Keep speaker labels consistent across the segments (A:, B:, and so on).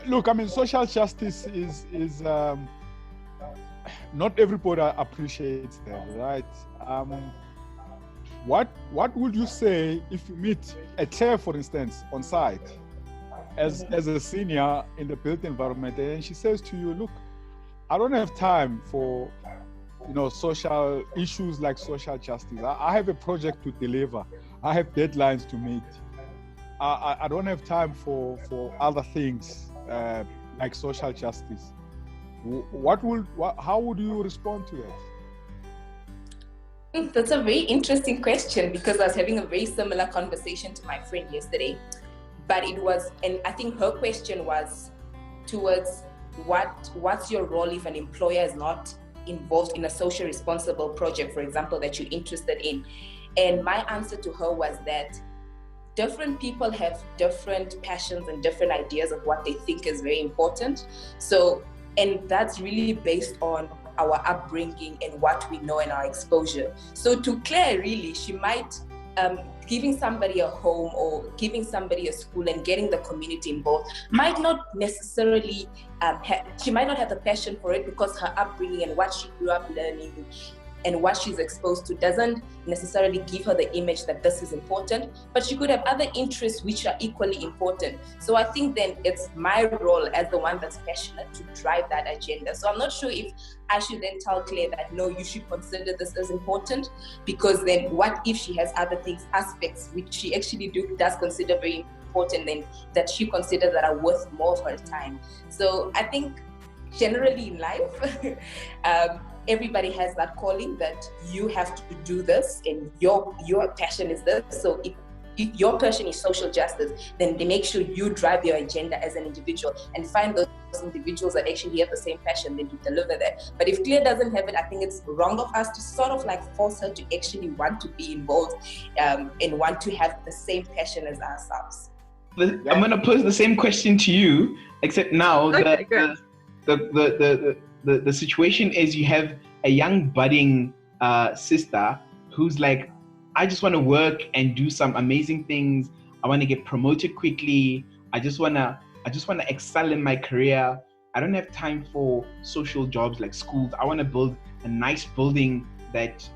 A: Look, I mean, social justice is not everybody appreciates that, right? What would you say if you meet a Claire, for instance, on site as a senior in the built environment, and she says to you, look, I don't have time for social issues like social justice. I have a project to deliver. I have deadlines to meet. I don't have time for other things like social justice. How would you respond to that?
B: That's a very interesting question, because I was having a very similar conversation to my friend yesterday. But it was, and I think her question was towards what's your role if an employer is not involved in a social responsible project, for example, that you're interested in. And my answer to her was that different people have different passions and different ideas of what they think is very important. So, and that's really based on our upbringing and what we know and our exposure. So to Claire, really, she might, giving somebody a home or giving somebody a school and getting the community involved might not necessarily, she might not have the passion for it, because her upbringing and what she grew up learning and what she's exposed to doesn't necessarily give her the image that this is important, but she could have other interests which are equally important. So I think then it's my role as the one that's passionate to drive that agenda. So I'm not sure if I should then tell Claire that, no, you should consider this as important, because then what if she has other things, aspects which she actually does consider very important, then that she considers that are worth more of her time. So I think generally in life, everybody has that calling that you have to do this, and your passion is this. So if your passion is social justice, then they make sure you drive your agenda as an individual and find those individuals that actually have the same passion, then you deliver that. But if Claire doesn't have it, I think it's wrong of us to sort of like force her to actually want to be involved and want to have the same passion as ourselves.
C: I'm going to pose the same question to you, except now the situation is you have a young budding sister who's like, I just want to work and do some amazing things. I want to get promoted quickly. I just want to excel in my career. I don't have time for social jobs like schools. I want to build a nice building that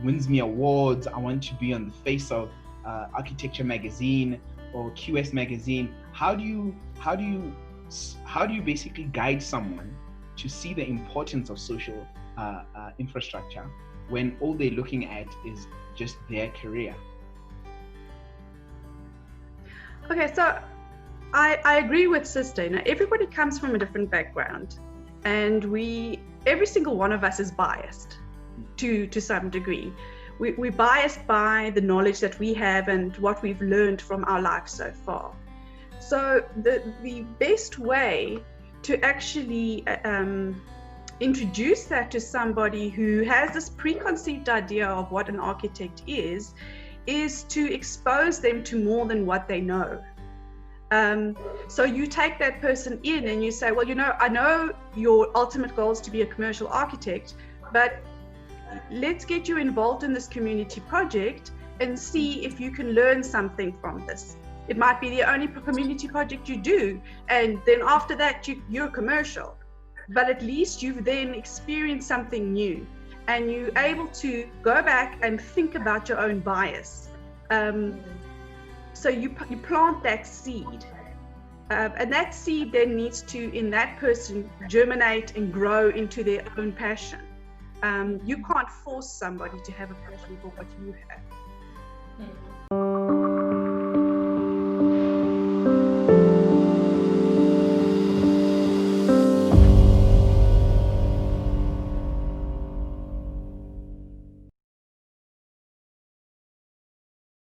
C: wins me awards. I want to be on the face of Architecture magazine or QS magazine. How do you basically guide someone to see the importance of social infrastructure when all they're looking at is just their career?
D: Okay, so I agree with sister. Everybody comes from a different background, and every single one of us is biased to some degree. We're biased by the knowledge that we have and what we've learned from our life so far. So the best way to actually introduce that to somebody who has this preconceived idea of what an architect is to expose them to more than what they know. So you take that person in and you say, well, I know your ultimate goal is to be a commercial architect, but let's get you involved in this community project and see if you can learn something from this. It might be the only community project you do, and then after that you're commercial. But at least you've then experienced something new, and you're able to go back and think about your own bias. So you plant that seed, and that seed then needs to, in that person, germinate and grow into their own passion. You can't force somebody to have a passion for what you have.